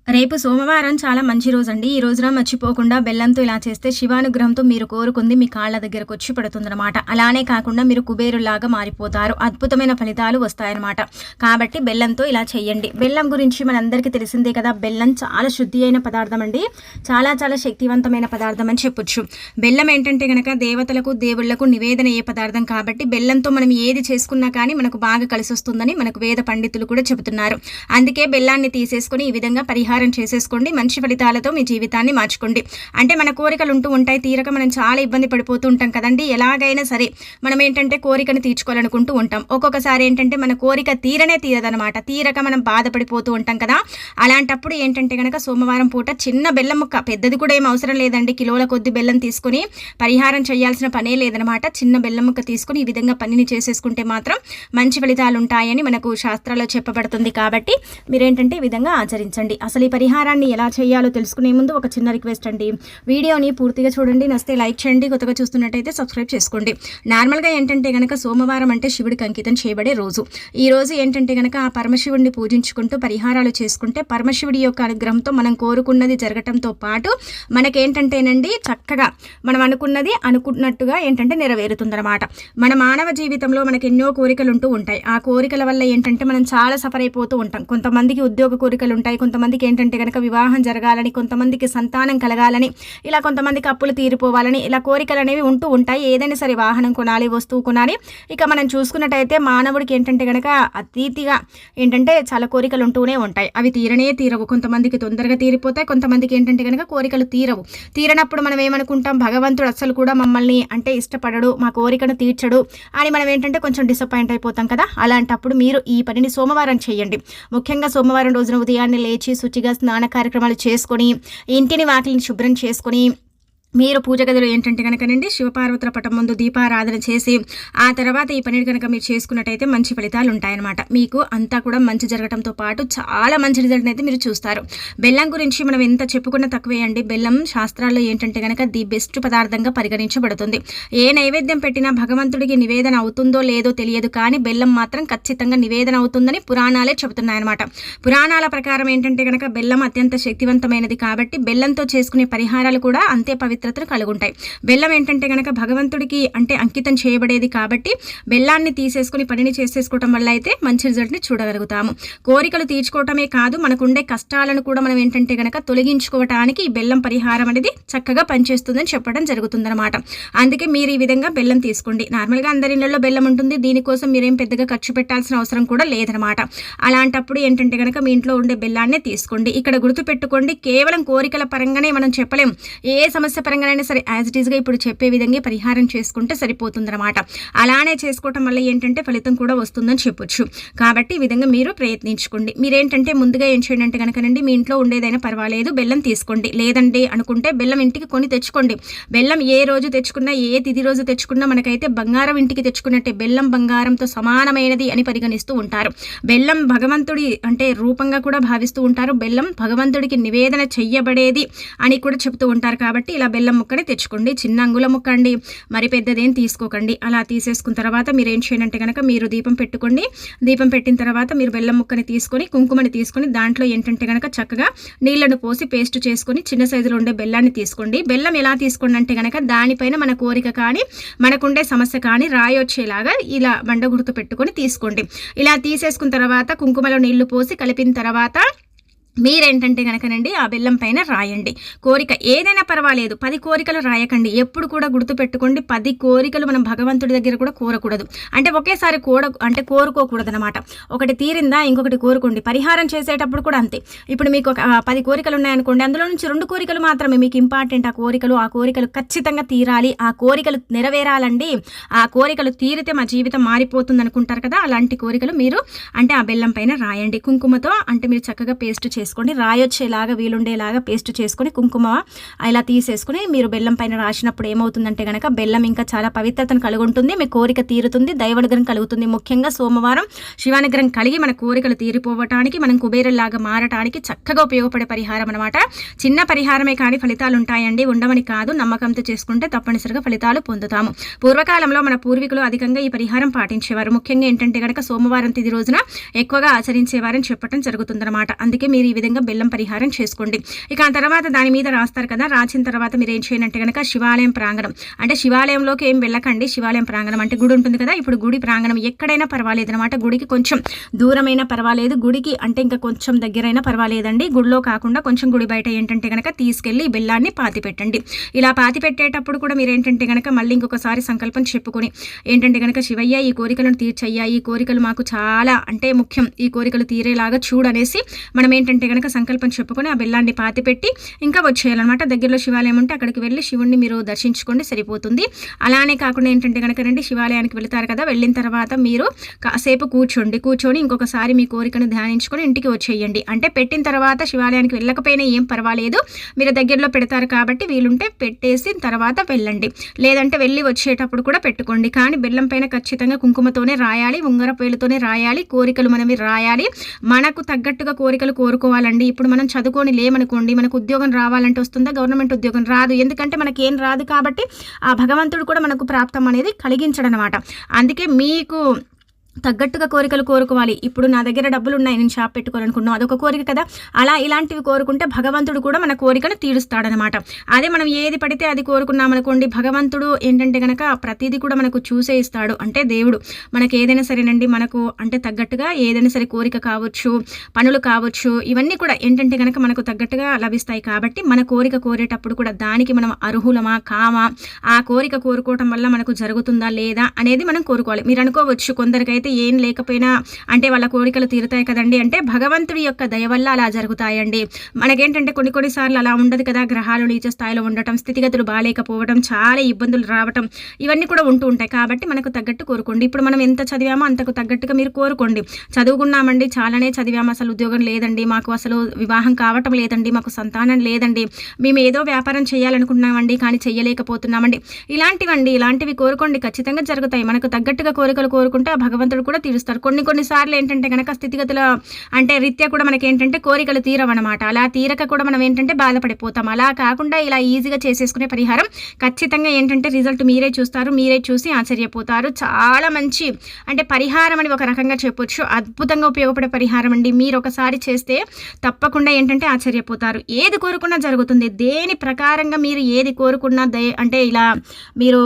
రేపు సోమవారం చాలా మంచి రోజండి. ఈ రోజున మర్చిపోకుండా బెల్లంతో ఇలా చేస్తే శివానుగ్రహంతో మీరు కోరుకుంది మీ కాళ్ళ దగ్గరకొచ్చి పడుతుందనమాట. అలానే కాకుండా మీరు కుబేరుల్లాగా మారిపోతారు. అద్భుతమైన ఫలితాలు వస్తాయన్నమాట. కాబట్టి బెల్లంతో ఇలా చేయండి. బెల్లం గురించి మనందరికీ తెలిసిందే కదా! బెల్లం చాలా శుద్ధి అయిన పదార్థం అండి. చాలా చాలా శక్తివంతమైన పదార్థం అని చెప్పొచ్చు. బెల్లం ఏంటంటే గనక దేవతలకు, దేవుళ్లకు నివేదన అయ్యే పదార్థం కాబట్టి బెల్లంతో మనం ఏది చేసుకున్నా కానీ మనకు బాగా కలిసొస్తుందని మనకు వేద పండితులు కూడా చెబుతున్నారు. అందుకే బెల్లాన్ని తీసేసుకొని ఈ విధంగా పరిహారం చేసేసుకోండి. మంచి ఫలితాలతో మీ జీవితాన్ని మార్చుకోండి. అంటే మన కోరికలు ఉంటూ ఉంటాయి. తీరక మనం చాలా ఇబ్బంది పడిపోతూ ఉంటాం కదండి. ఎలాగైనా సరే మనం ఏంటంటే కోరికను తీర్చుకోవాలనుకుంటూ ఉంటాం. ఒక్కొక్కసారి ఏంటంటే మన కోరిక తీరదనమాట. తీరక మనం బాధపడిపోతూ ఉంటాం కదా. అలాంటప్పుడు ఏంటంటే గనక సోమవారం పూట చిన్న బెల్లం ముక్క, పెద్దది కూడా ఏం అవసరం లేదండి. కిలోల కొద్ది బెల్లం తీసుకుని పరిహారం చేయాల్సిన పనే లేదనమాట. చిన్న బెల్లం ముక్క తీసుకుని ఈ విధంగా పనిని చేసేసుకుంటే మాత్రం మంచి ఫలితాలు ఉంటాయని మనకు శాస్త్రాల్లో చెప్పబడుతుంది. కాబట్టి మీరేంటంటే ఈ విధంగా ఆచరించండి. అసలు ఈ పరిహారాన్ని ఎలా చేయాలో తెలుసుకునే ముందు ఒక చిన్న రిక్వెస్ట్ అండి. వీడియోని పూర్తిగా చూడండి, నచ్చితే లైక్ చేయండి, కొత్తగా చూస్తున్నట్టయితే సబ్స్క్రైబ్ చేసుకోండి. నార్మల్గా ఏంటంటే గనక సోమవారం అంటే శివుడికి అంకితం చేయబడే రోజు. ఈ రోజు ఏంటంటే గనక ఆ పరమశివుడిని పూజించుకుంటూ పరిహారాలు చేసుకుంటే పరమశివుడి యొక్క అనుగ్రహంతో మనం కోరుకున్నది జరగటంతో పాటు మనకేంటంటేనండి చక్కగా మనం అనుకున్నట్టుగా ఏంటంటే నెరవేరుతుందన్నమాట. మన మానవ జీవితంలో మనకు ఎన్నో కోరికలు ఉంటూ ఉంటాయి. ఆ కోరికల వల్ల ఏంటంటే మనం చాలా సఫర్ అయిపోతూ ఉంటాం. కొంతమందికి ఉద్యోగ కోరికలు ఉంటాయి, కొంతమందికి ఏంటంటే కనుక వివాహం జరగాలని, కొంతమందికి సంతానం కలగాలని, ఇలా కొంతమందికి అప్పులు తీరిపోవాలని, ఇలా కోరికలు అనేవి ఉంటూ ఉంటాయి. ఏదైనా సరే వాహనం కొనాలి, వస్తువు కొనాలి. ఇక మనం చూసుకున్నట్టయితే మానవుడికి ఏంటంటే కనుక అతీతిగా ఏంటంటే చాలా కోరికలు ఉంటూనే ఉంటాయి. అవి తీరవు. కొంతమందికి తొందరగా తీరిపోతాయి, కొంతమందికి ఏంటంటే కనుక కోరికలు తీరనప్పుడు మనం ఏమనుకుంటాం, భగవంతుడు అస్సలు కూడా మమ్మల్ని అంటే ఇష్టపడడు, మా కోరికను తీర్చడు అని మనం ఏంటంటే కొంచెం డిసప్పాయింట్ అయిపోతాం కదా. అలాంటప్పుడు మీరు ఈ పనిని సోమవారం చేయండి. ముఖ్యంగా సోమవారం రోజున ఉదయాన్నే లేచి శుచిగా స్నాన కార్యక్రమాలు చేసుకొని ఇంటిని వాకిలిని శుభ్రం చేసుకొని మీరు పూజ గదిలో ఏంటంటే కనుకనండి శివపార్వతుల పటం ముందు దీపారాధన చేసి ఆ తర్వాత ఈ పనిని కనుక మీరు చేసుకున్నట్టయితే మంచి ఫలితాలు ఉంటాయన్నమాట. మీకు అంతా కూడా మంచి జరగడంతో పాటు చాలా మంచి రిజల్ట్ అయితే మీరు చూస్తారు. బెల్లం గురించి మనం ఎంత చెప్పుకున్నా తక్కువే అండి. బెల్లం శాస్త్రాల్లో ఏంటంటే కనుక ది బెస్ట్ పదార్థంగా పరిగణించబడుతుంది. ఏ నైవేద్యం పెట్టినా భగవంతుడికి నివేదన అవుతుందో లేదో తెలియదు, కానీ బెల్లం మాత్రం ఖచ్చితంగా నివేదన అవుతుందని పురాణాలే చెబుతున్నాయన్నమాట. పురాణాల ప్రకారం ఏంటంటే కనుక బెల్లం అత్యంత శక్తివంతమైనది కాబట్టి బెల్లంతో చేసుకునే పరిహారాలు కూడా అంతే పవిత్రతను కలిగి ఉంటాయి. బెల్లం ఏంటంటే కనుక భగవంతుడికి అంటే అంకితం చేయబడేది కాబట్టి బెల్లాన్ని తీసేసుకుని పనిని చేసేసుకోవటం వల్ల అయితే మంచి రిజల్ట్ని చూడగలుగుతాము. కోరికలు తీర్చుకోవటమే కాదు, మనకుండే కష్టాలను కూడా మనం ఏంటంటే కనుక తొలగించుకోవటానికి ఈ బెల్లం పరిహారం అనేది చక్కగా పనిచేస్తుందని చెప్పడం జరుగుతుందన్నమాట. అందుకే మీరు ఈ విధంగా బెల్లం తీసుకోండి. నార్మల్గా అందరి ఇళ్లలో బెల్లం ఉంటుంది. దీనికోసం మీరేం పెద్దగా ఖర్చు పెట్టాల్సిన అవసరం కూడా లేదనమాట. అలాంటప్పుడు ఏంటంటే కనుక మీ ఇంట్లో ఉండే బెల్లాన్నే తీసుకోండి. ఇక్కడ గుర్తుపెట్టుకోండి, కేవలం కోరికల పరంగానే మనం చెప్పలేం. ఏ సమస్య పరంగానైనా సరే యాజ్ ఇట్ ఈస్గా ఇప్పుడు చెప్పే విధంగా పరిహారం చేసుకుంటే సరిపోతుందన్నమాట. అలానే చేసుకోవటం వల్ల ఏంటంటే ఫలితం కూడా వస్తుందని చెప్పొచ్చు. కాబట్టి ఈ విధంగా మీరు ప్రయత్నించుకోండి. మీరేంటంటే ముందుగా ఏం చేయండి అంటే కనుకనండి మీ ఇంట్లో ఉండేదైనా పర్వాలేదు, బెల్లం తీసుకోండి. లేదండి అనుకుంటే బెల్లం ఇంటికి కొని తెచ్చుకోండి. బెల్లం ఏ రోజు తెచ్చుకున్నా, ఏ తిథి రోజు తెచ్చుకున్నా మనకైతే బంగారం ఇంటికి తెచ్చుకున్నట్టే. బెల్లం బంగారంతో సమానమైనది అని పరిగణిస్తూ ఉంటారు. బెల్లం భగవంతుడి అంటే రూపంగా కూడా భావిస్తూ ఉంటారు. బెల్లం భగవంతుడికి నివేదన చెయ్యబడేది అని కూడా చెప్తూ ఉంటారు. కాబట్టి ఇలా బెల్లం ముక్కని తెచ్చుకోండి. చిన్న అంగుళం ముక్క అండి, మరి పెద్దదేం తీసుకోకండి. అలా తీసేసుకున్న తర్వాత మీరు ఏం చేయండి అంటే కనుక మీరు దీపం పెట్టుకోండి. దీపం పెట్టిన తర్వాత మీరు బెల్లం ముక్కని తీసుకొని కుంకుమని తీసుకొని దాంట్లో ఏంటంటే కనుక చక్కగా నీళ్లను పోసి పేస్ట్ చేసుకొని చిన్న సైజులో ఉండే బెల్లాన్ని తీసుకోండి. బెల్లం ఎలా తీసుకోండి అంటే కనుక దానిపైన మన కోరిక కానీ మనకుండే సమస్య కానీ రాయి వచ్చేలాగా ఇలా బండ గుర్తు పెట్టుకొని తీసుకోండి. ఇలా తీసేసుకున్న తర్వాత కుంకుమలో నీళ్లు పోసి కలిపిన తర్వాత మీరేంటంటే కనుకనండి ఆ బెల్లం పైన రాయండి. కోరిక ఏదైనా పర్వాలేదు, 10 కోరికలు రాయకండి. ఎప్పుడు కూడా గుర్తుపెట్టుకోండి, 10 కోరికలు మనం భగవంతుడి దగ్గర కూడా కోరకూడదు. అంటే ఒకేసారి కోరుకోకూడదు అనమాట. ఒకటి తీరిందా ఇంకొకటి కోరుకోండి. పరిహారం చేసేటప్పుడు కూడా అంతే. ఇప్పుడు మీకు 10 కోరికలు ఉన్నాయనుకోండి, అందులో నుంచి 2 కోరికలు మాత్రమే మీకు ఇంపార్టెంట్. ఆ కోరికలు ఖచ్చితంగా తీరాలి, ఆ కోరికలు నెరవేరాలండి. ఆ కోరికలు తీరితే మా జీవితం మారిపోతుంది అనుకుంటారు కదా. అలాంటి కోరికలు మీరు అంటే ఆ బెల్లం పైన రాయండి. కుంకుమతో అంటే మీరు చక్కగా పేస్ట్ చేసుకోండి. రాయొచ్చేలాగా వీలుండేలాగా పేస్ట్ చేసుకొని కుంకుమ ఇలా తీసేసుకుని మీరు బెల్లం పైన రాసినప్పుడు ఏమవుతుందంటే కనుక బెల్లం ఇంకా చాలా పవిత్రతను కలిగి ఉంటుంది. మీ కోరిక తీరుతుంది, దైవానుగ్రహం కలుగుతుంది. ముఖ్యంగా సోమవారం శివానుగ్రహం కలిగి మన కోరికలు తీరిపోవటానికి, మనం కుబేరులాగా మారటానికి చక్కగా ఉపయోగపడే పరిహారం అనమాట. చిన్న పరిహారమే కానీ ఫలితాలు ఉంటాయండి, ఉండవని కాదు. నమ్మకంతో చేసుకుంటే తప్పనిసరిగా ఫలితాలు పొందుతాము. పూర్వకాలంలో మన పూర్వీకులు అధికంగా ఈ పరిహారం పాటించేవారు. ముఖ్యంగా ఏంటంటే కనుక సోమవారం తిథి రోజున ఎక్కువగా ఆచరించేవారని చెప్పడం జరుగుతుందన్నమాట. అందుకే మీరు ఈ విధంగా బెల్లం పరిహారం చేసుకోండి. ఇక ఆ తర్వాత దాని మీద రాస్తారు కదా, రాసిన తర్వాత మీరు ఏం చేయాలంటే కనుక శివాలయం ప్రాంగణం, అంటే శివాలయంలోకి ఏం వెళ్ళకండి, శివాలయం ప్రాంగణం అంటే గుడి ఉంటుంది కదా, ఇప్పుడు గుడి ప్రాంగణం ఎక్కడైనా పర్వాలేదు అనమాట. గుడికి కొంచెం దూరమైనా పర్వాలేదు, గుడికి అంటే ఇంకా కొంచెం దగ్గరైనా పర్వాలేదండి. గుడిలో కాకుండా కొంచెం గుడి బయట ఏంటంటే కనుక తీసుకెళ్ళి బెల్లాన్ని పాతి పెట్టండి. ఇలా పాతి పెట్టేటప్పుడు కూడా మీరు ఏంటంటే కనుక మళ్ళీ ఇంకొకసారి సంకల్పం చెప్పుకొని ఏంటంటే కనుక శివయ్య ఈ కోరికలను తీర్చయ్యా, ఈ కోరికలు మాకు చాలా అంటే ముఖ్యం, ఈ కోరికలు తీరేలాగా చూడనేసి మనం ఏంటంటే కనుక సంకల్పం చెప్పుకొని ఆ బెల్లాన్ని పాతి పెట్టి ఇంకా వచ్చేయాలన్నమాట. దగ్గరలో శివాలయం ఉంటే అక్కడికి వెళ్ళి శివుణ్ణి మీరు దర్శించుకోండి, సరిపోతుంది. అలానే కాకుండా ఏంటంటే కనుక రండి శివాలయానికి వెళ్తారు కదా, వెళ్ళిన తర్వాత మీరు కాసేపు కూర్చొని ఇంకొకసారి మీ కోరికను ధ్యానించుకొని ఇంటికి వచ్చేయండి. అంటే పెట్టిన తర్వాత శివాలయానికి వెళ్ళకపోయినా ఏం పర్వాలేదు, మీరు దగ్గరలో పెడతారు కాబట్టి వీలుంటే పెట్టేసి తర్వాత వెళ్ళండి, లేదంటే వెళ్ళి వచ్చేటప్పుడు కూడా పెట్టుకోండి. కానీ బెల్లం పైన ఖచ్చితంగా కుంకుమతోనే రాయాలి, ఉంగర పేలుతోనే రాయాలి, కోరికలు మనవి రాయాలి. మనకు తగ్గట్టుగా కోరికలు కోరుకోవాలండి. ఇప్పుడు మనం చదువుకొని లేమనుకోండి, మనకు ఉద్యోగం రావాలంటే వస్తుందా? గవర్నమెంట్ ఉద్యోగం రాదు, ఎందుకంటే మనకేం రాదు కాబట్టి ఆ భగవంతుడు కూడా మనకు ప్రాప్తం అనేది కలిగించడనమాట. అందుకే మీకు తగ్గట్టుగా కోరికలు కోరుకోవాలి. ఇప్పుడు నా దగ్గర డబ్బులు ఉన్నాయి, నేను షాప్ పెట్టుకోవాలనుకున్నాం, అదొక కోరిక కదా. అలా ఇలాంటివి కోరుకుంటే భగవంతుడు కూడా మన కోరికను తీరుస్తాడనమాట. అదే మనం ఏది పడితే అది కోరుకున్నామనుకోండి, భగవంతుడు ఏంటంటే కనుక ప్రతిదీ కూడా మనకు చూసే ఇస్తాడు. అంటే దేవుడు మనకి ఏదైనా సరేనండి, మనకు అంటే తగ్గట్టుగా ఏదైనా సరే కోరిక కావచ్చు, పనులు కావచ్చు, ఇవన్నీ కూడా ఏంటంటే కనుక మనకు తగ్గట్టుగా లభిస్తాయి. కాబట్టి మన కోరిక కోరేటప్పుడు కూడా దానికి మనం అర్హులమా కామా, ఆ కోరిక కోరుకోవటం వల్ల మనకు జరుగుతుందా లేదా అనేది మనం కోరుకోవాలి. మీరు అనుకోవచ్చు కొందరికైతే ఏం లేకపోయినా అంటే వాళ్ళ కోరికలు తీరుతాయి కదండి, అంటే భగవంతుడి యొక్క దయ వల్ల అలా జరుగుతాయండి. మనకేంటంటే కొన్నిసార్లు అలా ఉండదు కదా, గ్రహాలు నీచ స్థాయిలో ఉండటం, స్థితిగతులు బాగాలేకపోవడం, చాలా ఇబ్బందులు రావటం, ఇవన్నీ కూడా ఉంటూ ఉంటాయి. కాబట్టి మనకు తగ్గట్టు కోరుకోండి. ఇప్పుడు మనం ఎంత చదివామో అంతకు తగ్గట్టుగా మీరు కోరుకోండి. చదువుకున్నామండి, చాలానే చదివాము, అసలు ఉద్యోగం లేదండి, మాకు అసలు వివాహం కావటం లేదండి, మాకు సంతానం లేదండి, మేము ఏదో వ్యాపారం చేయాలనుకుంటున్నామండి కానీ చేయలేకపోతున్నామండి, ఇలాంటివి కోరుకోండి, ఖచ్చితంగా జరుగుతాయి. మనకు తగ్గట్టుగా కోరికలు కోరుకుంటే ఆ భగవంతుడు కూడా తీరుస్తారు. కొన్నిసార్లు ఏంటంటే కనుక స్థితిగతుల అంటే రీత్యా కూడా మనకి ఏంటంటే కోరికలు తీరవన్నమాట. అలా తీరక కూడా మనం ఏంటంటే బాధపడిపోతాం. అలా కాకుండా ఇలా ఈజీగా చేసేసుకునే పరిహారం ఖచ్చితంగా ఏంటంటే రిజల్ట్ మీరే చూస్తారు, మీరే చూసి ఆశ్చర్యపోతారు. చాలా మంచి అంటే పరిహారం అని ఒక రకంగా చెప్పొచ్చు, అద్భుతంగా ఉపయోగపడే పరిహారం అండి. మీరు ఒకసారి చేస్తే తప్పకుండా ఏంటంటే ఆశ్చర్యపోతారు. ఏది కోరుకున్నా జరుగుతుంది. దేని ప్రకారంగా మీరు ఏది కోరుకున్నా అంటే ఇలా మీరు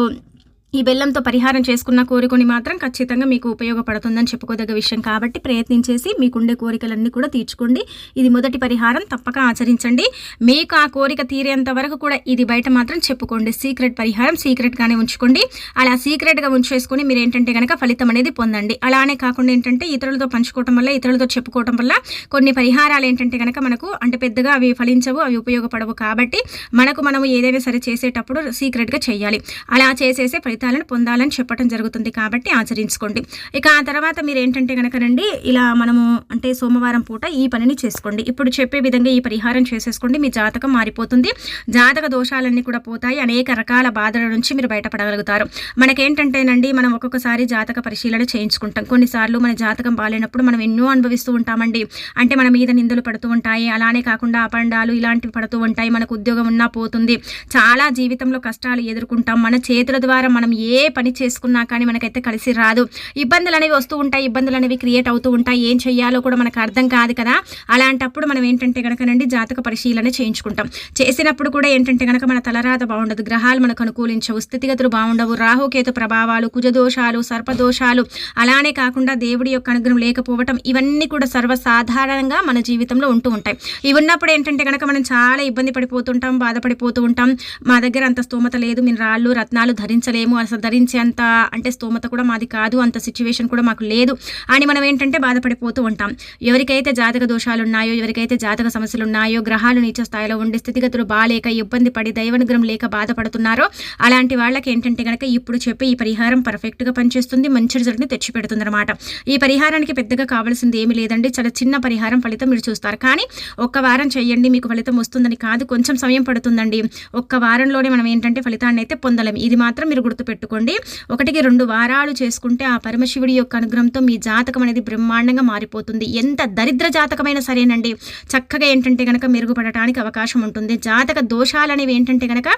ఈ బెల్లంతో పరిహారం చేసుకున్న కోరికని మాత్రం ఖచ్చితంగా మీకు ఉపయోగపడుతుందని చెప్పుకోదగ్గ విషయం. కాబట్టి ప్రయత్నించేసి మీకుండే కోరికలన్నీ కూడా తీర్చుకోండి. ఇది మొదటి పరిహారం, తప్పక ఆచరించండి. మీకు ఆ కోరిక తీరేంత వరకు కూడా ఇది బయట మాత్రం చెప్పుకోండి. సీక్రెట్ పరిహారం సీక్రెట్గానే ఉంచుకోండి. అలా సీక్రెట్గా ఉంచేసుకొని మీరు ఏంటంటే కనుక ఫలితం అనేది పొందండి. అలానే కాకుండా ఏంటంటే ఇతరులతో పంచుకోవటం వల్ల, ఇతరులతో చెప్పుకోవటం వల్ల కొన్ని పరిహారాలు ఏంటంటే కనుక మనకు అంటే పెద్దగా అవి ఫలించవు, అవి ఉపయోగపడవు. కాబట్టి మనము ఏదైనా సరే చేసేటప్పుడు సీక్రెట్గా చేయాలి. అలా చేసేసే ఫలితాలను పొందాలని చెప్పడం జరుగుతుంది. కాబట్టి ఆచరించుకోండి. ఇక ఆ తర్వాత మీరు ఏంటంటే కనుక రండి ఇలా మనము అంటే సోమవారం పూట ఈ పనిని చేసుకోండి. ఇప్పుడు చెప్పే విధంగా ఈ పరిహారం చేసేసుకోండి. మీ జాతకం మారిపోతుంది, జాతక దోషాలన్నీ కూడా పోతాయి, అనేక రకాల బాధల నుంచి మీరు బయటపడగలుగుతారు. మనకేంటంటేనండి మనం ఒక్కొక్కసారి జాతక పరిశీలన చేయించుకుంటాం. కొన్నిసార్లు మన జాతకం బాగాలేనప్పుడు మనం ఎన్నో అనుభవిస్తూ ఉంటామండి. అంటే మన మీద నిందలు పడుతూ ఉంటాయి, అలానే కాకుండా అపండాలు ఇలాంటివి పడుతూ ఉంటాయి, మనకు ఉద్యోగం ఉన్నా పోతుంది, చాలా జీవితంలో కష్టాలు ఎదుర్కొంటాం, మన చేతుల ద్వారా మనం ఏ పని చేసుకున్నా కానీ మనకైతే కలిసి రాదు, ఇబ్బందులు అనేవి వస్తూ ఉంటాయి, ఇబ్బందులు అనేవి క్రియేట్ అవుతూ ఉంటాయి, ఏం చేయాలో కూడా మనకు అర్థం కాదు కదా. అలాంటప్పుడు మనం ఏంటంటే కనుకనండి జాతక పరిశీలన చేయించుకుంటాం. చేసినప్పుడు కూడా ఏంటంటే కనుక మన తలరాత బాగుండదు, గ్రహాలు మనకు అనుకూలించవు, స్థితిగతులు బాగుండవు, రాహుకేతు ప్రభావాలు, కుజదోషాలు, సర్పదోషాలు, అలానే కాకుండా దేవుడి యొక్క అనుగ్రహం లేకపోవటం, ఇవన్నీ కూడా సర్వసాధారణంగా మన జీవితంలో ఉంటూ ఉంటాయి. ఇవి ఉన్నప్పుడు ఏంటంటే కనుక మనం చాలా ఇబ్బంది పడిపోతుంటాం, బాధపడిపోతూ ఉంటాం. మా దగ్గర అంత స్తోమత లేదు, మేము రాళ్ళు రత్నాలు ధరించలేము, అసలు ధరించేంత అంటే స్తోమత కూడా మాది కాదు, అంత సిచ్యువేషన్ కూడా మాకు లేదు అని మనం ఏంటంటే బాధపడిపోతూ ఉంటాం. ఎవరికైతే జాతక దోషాలు ఉన్నాయో, ఎవరికైతే జాతక సమస్యలు ఉన్నాయో, గ్రహాలు నీచ స్థాయిలో ఉండి స్థితిగతులు బాలేక ఇబ్బంది పడి దైవానుగ్రహం లేక బాధపడుతున్నారో అలాంటి వాళ్ళకి ఏంటంటే కనుక ఇప్పుడు చెప్పే ఈ పరిహారం పర్ఫెక్ట్గా పనిచేస్తుంది, మంచి రిజల్ట్ని తెచ్చిపెడుతుంది అనమాట. ఈ పరిహారానికి పెద్దగా కావాల్సింది ఏమీ లేదండి, చాలా చిన్న పరిహారం, ఫలితం మీరు చూస్తారు. కానీ ఒక్క వారం చేయండి, మీకు ఫలితం వస్తుందని కాదు, కొంచెం సమయం పడుతుందండి. ఒక్క వారంలోనే మనం ఏంటంటే ఫలితాన్ని అయితే పొందలేము. ఇది మాత్రం మీరు గుర్తుపెట్టుకోండి. పెట్టుకోండి. 1-2 వారాలు చేసుకుంటే ఆ పరమశివుడి యొక్క అనుగ్రహంతో మీ జాతకం అనేది బ్రహ్మాండంగా మారిపోతుంది. ఎంత దరిద్ర జాతకమైనా సరేనండి, చక్కగా ఏంటంటే గనక మెరుగుపడటానికి అవకాశం ఉంటుంది. జాతక దోషాలనేవి ఏంటంటే గనక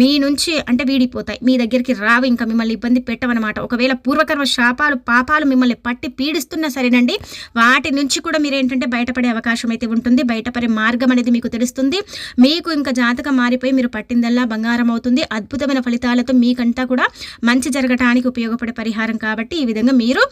మీ నుంచి అంటే వీడిపోతాయి, మీ దగ్గరికి రావు, ఇంకా మిమ్మల్ని ఇబ్బంది పెట్టవన్నమాట. ఒకవేళ పూర్వకర్మ శాపాలు పాపాలు మిమ్మల్ని పట్టి పీడిస్తున్నా సరేనండి, వాటి నుంచి కూడా మీరు ఏంటంటే బయటపడే అవకాశం అయితే ఉంటుంది. బయటపడే మార్గం అనేది మీకు తెలుస్తుంది. మీకు ఇంకా జాతకం మారిపోయి మీరు పట్టిందల్లా బంగారం అవుతుంది. అద్భుతమైన ఫలితాలతో మీకంతా కూడా మంచి జరగటానికి ఉపయోగపడే పరిహారం కాబట్టి ఈ విధంగా మీరు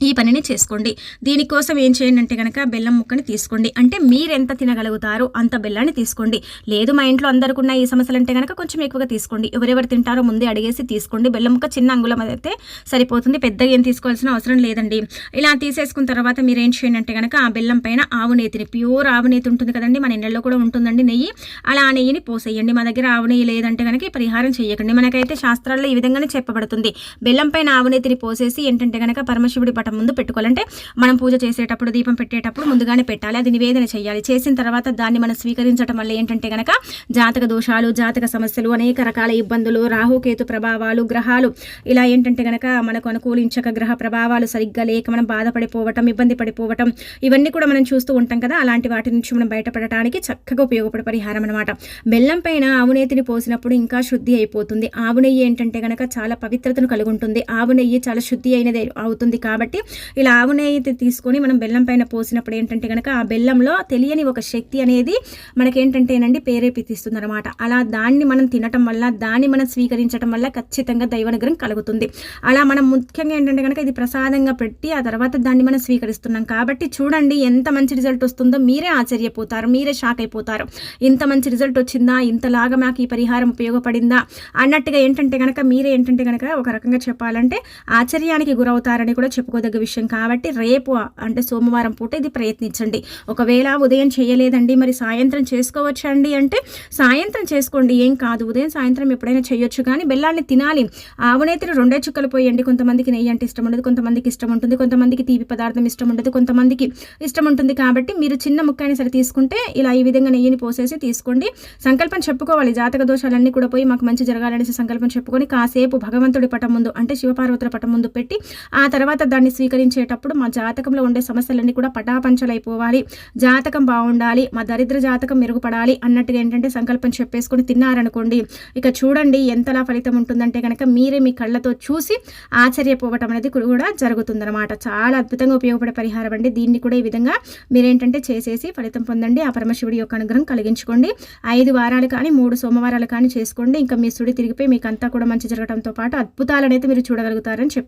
ఈ పనిని చేసుకోండి. దీనికోసం ఏం చేయండి అంటే కనుక బెల్లం ముక్కని తీసుకోండి. అంటే మీరు ఎంత తినగలుగుతారో అంత బెల్లాన్ని తీసుకోండి. లేదు మా ఇంట్లో అందరికీ ఉన్న ఈ సమస్యలు అంటే కనుక కొంచెం ఎక్కువగా తీసుకోండి. ఎవరెవరు తింటారో ముందే అడిగేసి తీసుకోండి. బెల్లం ముక్క చిన్న అంగుళం అయితే సరిపోతుంది, పెద్దగా ఏం తీసుకోవాల్సిన అవసరం లేదండి. ఇలా తీసేసుకున్న తర్వాత మీరు ఏం చేయండి అంటే కనుక ఆ బెల్లం పైన ఆవు నేతిని, ప్యూర్ ఆవు నేతి ఉంటుంది కదండి, మన ఇళ్ళల్లో కూడా ఉంటుందండి నెయ్యి, అలా ఆ నెయ్యిని పోసేయండి. మా దగ్గర ఆవు నెయ్యి లేదంటే కనుక ఈ పరిహారం చేయకండి. మనకైతే శాస్త్రాల్లో ఈ విధంగానే చెప్పబడుతుంది. బెల్లం పైన ఆవు నేతిని పోసేసి ఏంటంటే కనుక పరమశివుడి ముందు పెట్టుకోవాలంటే మనం పూజ చేసేటప్పుడు దీపం పెట్టేటప్పుడు ముందుగానే పెట్టాలి. అది నివేదన చేయాలి. చేసిన తర్వాత దాన్ని మనం స్వీకరించడం వల్ల ఏంటంటే గనక జాతక దోషాలు, జాతక సమస్యలు, అనేక రకాల ఇబ్బందులు, రాహుకేతు ప్రభావాలు, గ్రహాలు ఇలా ఏంటంటే గనక మనకు అనుకూలించక గ్రహ ప్రభావాలు సరిగ్గా లేక మనం బాధపడిపోవటం, ఇబ్బంది పడిపోవటం, ఇవన్నీ కూడా మనం చూస్తూ ఉంటాం కదా. అలాంటి వాటి నుంచి మనం బయటపడటానికి చక్కగా ఉపయోగపడే పరిహారం అనమాట. బెల్లం పైన ఆవునేతిని పోసినప్పుడు ఇంకా శుద్ధి అయిపోతుంది. ఆవు నెయ్యి ఏంటంటే గనక చాలా పవిత్రతను కలిగి ఉంటుంది. ఆవు నెయ్యి చాలా శుద్ధి అయినది అవుతుంది. కాబట్టి ఇలా ఆవు నెయ్యి తీసుకొని మనం బెల్లం పైన పోసినప్పుడు ఏంటంటే కనుక ఆ బెల్లంలో తెలియని ఒక శక్తి అనేది మనకేంటంటేనండి ప్రేరేపిస్తుంది అనమాట. అలా దాన్ని మనం తినటం వల్ల, దాన్ని మనం స్వీకరించడం వల్ల ఖచ్చితంగా దైవానుగ్రహం కలుగుతుంది. అలా మనం ముఖ్యంగా ఏంటంటే కనుక ఇది ప్రసాదంగా పెట్టి ఆ తర్వాత దాన్ని మనం స్వీకరిస్తున్నాం కాబట్టి చూడండి ఎంత మంచి రిజల్ట్ వస్తుందో. మీరే ఆశ్చర్యపోతారు, మీరే షాక్ అయిపోతారు. ఇంత మంచి రిజల్ట్ వచ్చిందా, ఇంతలాగా మాకు ఈ పరిహారం ఉపయోగపడిందా అన్నట్టుగా ఏంటంటే కనుక మీరే ఏంటంటే కనుక ఒక రకంగా చెప్పాలంటే ఆశ్చర్యానికి గురవుతారని కూడా చెప్పుకోదగ్గ విషయం. కాబట్టి రేపు అంటే సోమవారం పూట ఇది ప్రయత్నించండి. ఒకవేళ ఉదయం చేయలేదండి మరి సాయంత్రం చేసుకోవచ్చండి అంటే సాయంత్రం చేసుకోండి, ఏం కాదు. ఉదయం సాయంత్రం ఎప్పుడైనా చేయొచ్చు, కానీ బెల్లాన్ని తినాలి. ఆవునేతిని 2 చుక్కలు పోయండి. కొంతమందికి నెయ్యి అంటే ఇష్టం ఉండదు, కొంతమందికి ఇష్టం ఉంటుంది, కొంతమందికి తీపి పదార్థం ఇష్టం ఉండదు, కొంతమందికి ఇష్టం ఉంటుంది. కాబట్టి మీరు చిన్న ముక్క అయినా సరే తీసుకుంటే ఇలా ఈ విధంగా నెయ్యిని పోసేసి తీసుకోండి. సంకల్పం చెప్పుకోవాలి. జాతక దోషాలన్నీ కూడా పోయి మాకు మంచి జరగాలనేసి సంకల్పం చెప్పుకొని కాసేపు భగవంతుడి పటం ముందు అంటే శివపార్వతుల పటం ముందు పెట్టి ఆ తర్వాత దాన్ని స్వీకరించేటప్పుడు మా జాతకంలో ఉండే సమస్యలన్నీ కూడా పటాపంచలైపోవాలి, జాతకం బాగుండాలి, మా దరిద్ర జాతకం మెరుగుపడాలి అన్నట్టుగా ఏంటంటే సంకల్పం చెప్పేసుకొని తిన్నారనుకోండి, ఇక చూడండి ఎంతలా ఫలితం ఉంటుందంటే కనుక మీరే మీ కళ్ళతో చూసి ఆశ్చర్యపోవటం అనేది కూడా జరుగుతుందన్నమాట. చాలా అద్భుతంగా ఉపయోగపడే పరిహారం అండి. దీన్ని కూడా ఈ విధంగా మీరేంటంటే చేసేసి ఫలితం పొందండి. ఆ పరమశివుడి యొక్క అనుగ్రహం కలిగించుకోండి. 5 వారాలు కానీ 3 సోమవారాలు కానీ చేసుకోండి. ఇంకా మీ సుడి తిరిగిపోయి మీకు అంతా కూడా మంచి జరగడంతో పాటు అద్భుతాలనైతే మీరు చూడగలుగుతారని చెప్పు.